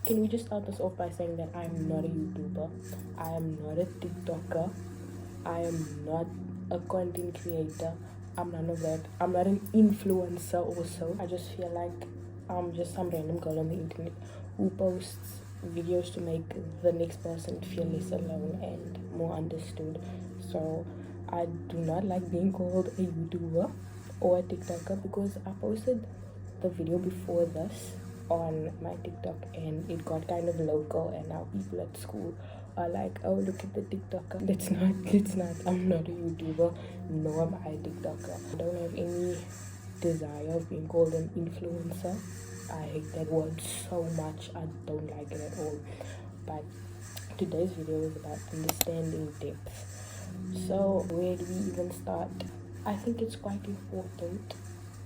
Can we just start this off by saying that I am not a YouTuber, I am not a TikToker, I am not a content creator, I'm none of that. I'm not an influencer also. I just feel like I'm just some random girl on the internet who posts videos to make the next person feel less alone and more understood. So I do not like being called a YouTuber or a TikToker because I posted the video before this on my TikTok and it got kind of local, and now people at school are like, oh, look at the TikToker. It's not. I'm not a YouTuber, nor am I a TikToker. I don't have any desire of being called an influencer. I hate that word so much. I don't like it at all. But today's video is about understanding depth. So where do we even start? I think it's quite important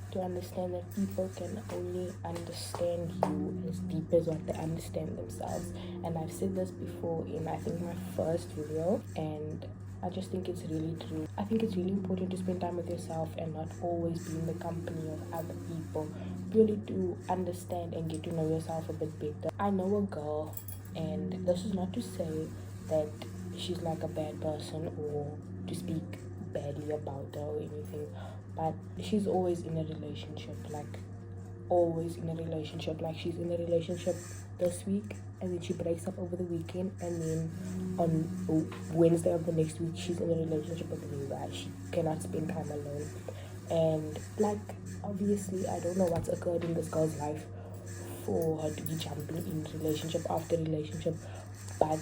to understand that people can only understand you as deep as what they understand themselves. And I've said this before in, I think, my first video, and I just think it's really true. I think it's really important to spend time with yourself and not always be in the company of other people, purely to understand and get to know yourself a bit better. I know a girl, and this is not to say that she's like a bad person or to speak badly about her or anything, but she's always in a relationship, like always in a relationship. Like she's in a relationship this week and then she breaks up over the weekend, and then on Wednesday of the next week she's in a relationship with a new guy. She cannot spend time alone. And like, obviously I don't know what's occurred in this girl's life for her to be jumping in relationship after relationship, but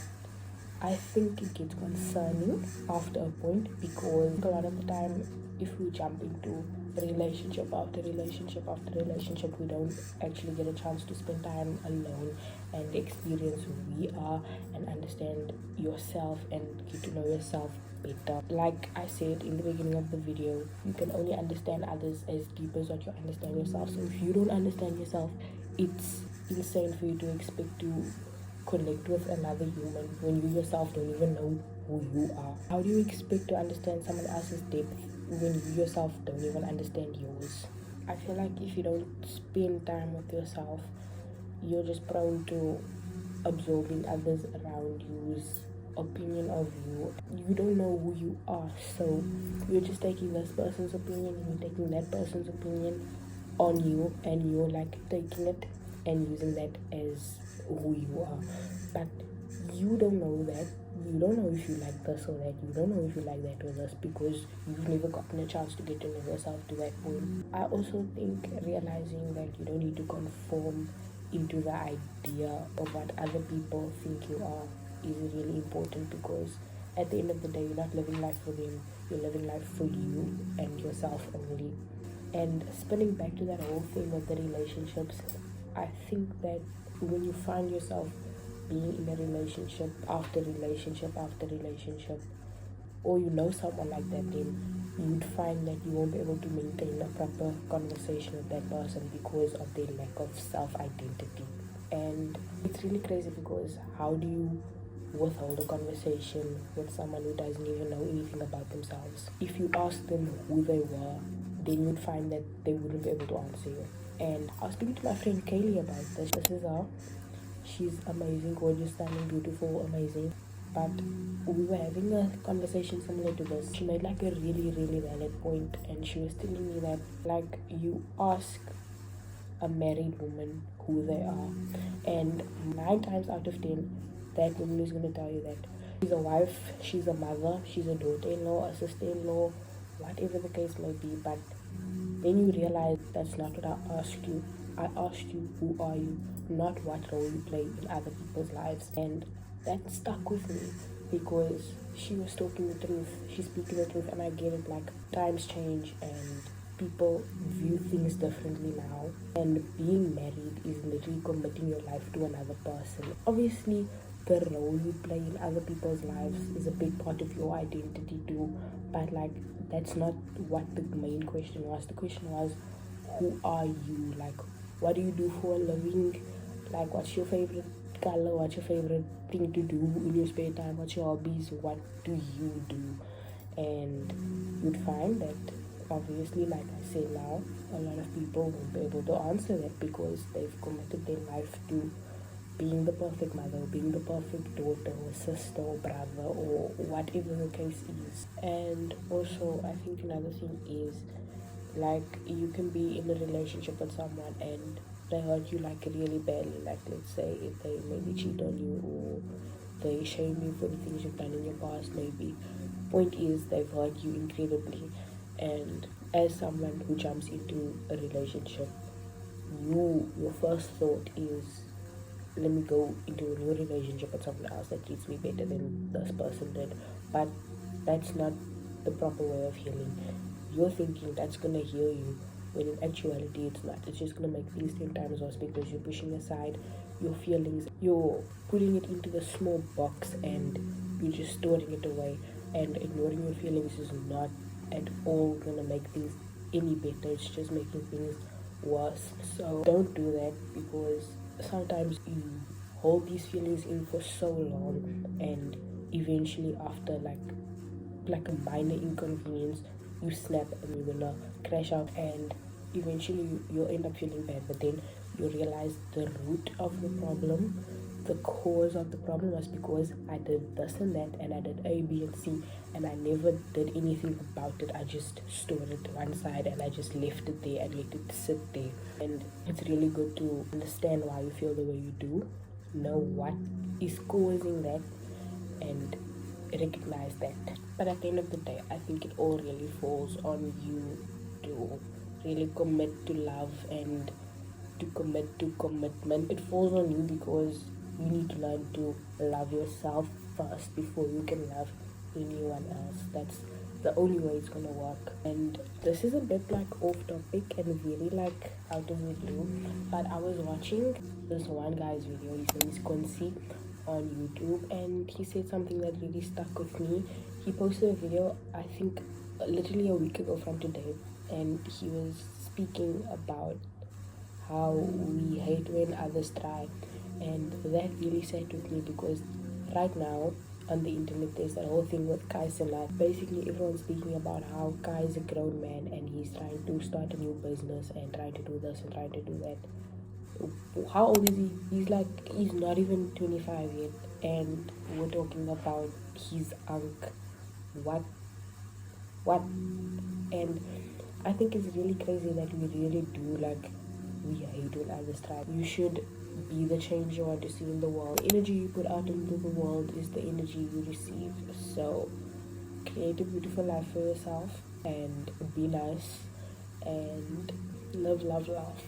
I think it gets concerning after a point, because a lot of the time, if we jump into relationship after relationship after relationship, we don't actually get a chance to spend time alone and experience who we are and understand yourself and get to know yourself better. Like I said in the beginning of the video, you can only understand others as deep as what you understand yourself. So if you don't understand yourself, it's insane for you to expect to connect with another human when you yourself don't even know who you are. How do you expect to understand someone else's depth when you yourself don't even understand yours? I feel like if you don't spend time with yourself, you're just prone to absorbing others around you's opinion of you. You don't know who you are, so you're just taking this person's opinion and you're taking that person's opinion on you, and you're like taking it and using that as who you are. But you don't know that. You don't know if you like this or that. You don't know if you like that or this, because you've never gotten a chance to get to know yourself to that point. I also think realizing that you don't need to conform into the idea of what other people think you are is really important, because at the end of the day, you're not living life for them, you're living life for you and yourself only. And spinning back to that whole thing of the relationships, I think that when you find yourself being in a relationship after relationship after relationship, or you know someone like that, then you'd find that you won't be able to maintain a proper conversation with that person because of their lack of self-identity. And it's really crazy, because how do you withhold a conversation with someone who doesn't even know anything about themselves? If you ask them who they were, then you'd find that they wouldn't be able to answer you. And I was speaking to my friend Kaylee about this. This is her. She's amazing, gorgeous, stunning, beautiful, amazing. But we were having a conversation similar to this. She made like a really, really valid point, and she was telling me that, like, you ask a married woman who they are, and 9 times out of 10, that woman is going to tell you that she's a wife, she's a mother, she's a daughter-in-law, a sister-in-law, whatever the case may be. But then you realize that's not what I asked you. I asked you, who are you, not what role you play in other people's lives. And that stuck with me, because she was talking the truth, she's speaking the truth, and I get it. Like, times change and people view things differently now, and being married is literally committing your life to another person. Obviously, the role you play in other people's lives is a big part of your identity too, but like, that's not what the main question was. The question was, who are you? Like, what do you do for a living? Like, what's your favorite color? What's your favorite thing to do in your spare time? What's your hobbies? What do you do? And you'd find that, obviously, like I said, now a lot of people won't be able to answer that, because they've committed their life to being the perfect mother, being the perfect daughter or sister or brother or whatever the case is. And also, I think another thing is, like, you can be in a relationship with someone and they hurt you like really badly. Like, let's say if they maybe cheat on you or they shame you for the things you've done in your past, maybe. Point is, they've hurt you incredibly. And as someone who jumps into a relationship, your first thought is, let me go into a new relationship with someone else that treats me better than this person did. But that's not the proper way of healing. You're thinking that's gonna heal you, when in actuality it's not. It's just gonna make things 10 times worse because you're pushing aside your feelings. You're putting it into the small box and you're just storing it away. And ignoring your feelings is not at all gonna make things any better. It's just making things worse. So don't do that, because sometimes you hold these feelings in for so long, and eventually after like a minor inconvenience, you snap and you're gonna crash out, and eventually you'll end up feeling bad. But then you realize the root of the problem, the cause of the problem was because I did this and that, and I did A, B, and C, and I never did anything about it. I just stored it to one side and I just left it there and let it sit there. And it's really good to understand why you feel the way you do, know what is causing that, and recognize that. But at the end of the day, I think it all really falls on you to really commit to love and to commit to commitment. It falls on you because you need to learn to love yourself first before you can love anyone else. That's the only way it's gonna work. And this is a bit like off topic and really like out of the blue, but I was watching this one guy's video. His name is Quincy on YouTube, and he said something that really stuck with me. He posted a video, I think literally a week ago from today, and he was speaking about how we hate when others try, and that really sat with me because right now on the internet there's that whole thing with Kai Cenat. Basically everyone's speaking about how Kai is a grown man and he's trying to start a new business and trying to do this and trying to do that. How old is he? He's not even 25 yet, and we're talking about his unk. What? And I think it's really crazy that we really do, like, we hate when others try. You should be the change you want to see in the world. The energy you put out into the world is the energy you receive. So create a beautiful life for yourself and be nice and live, love, love.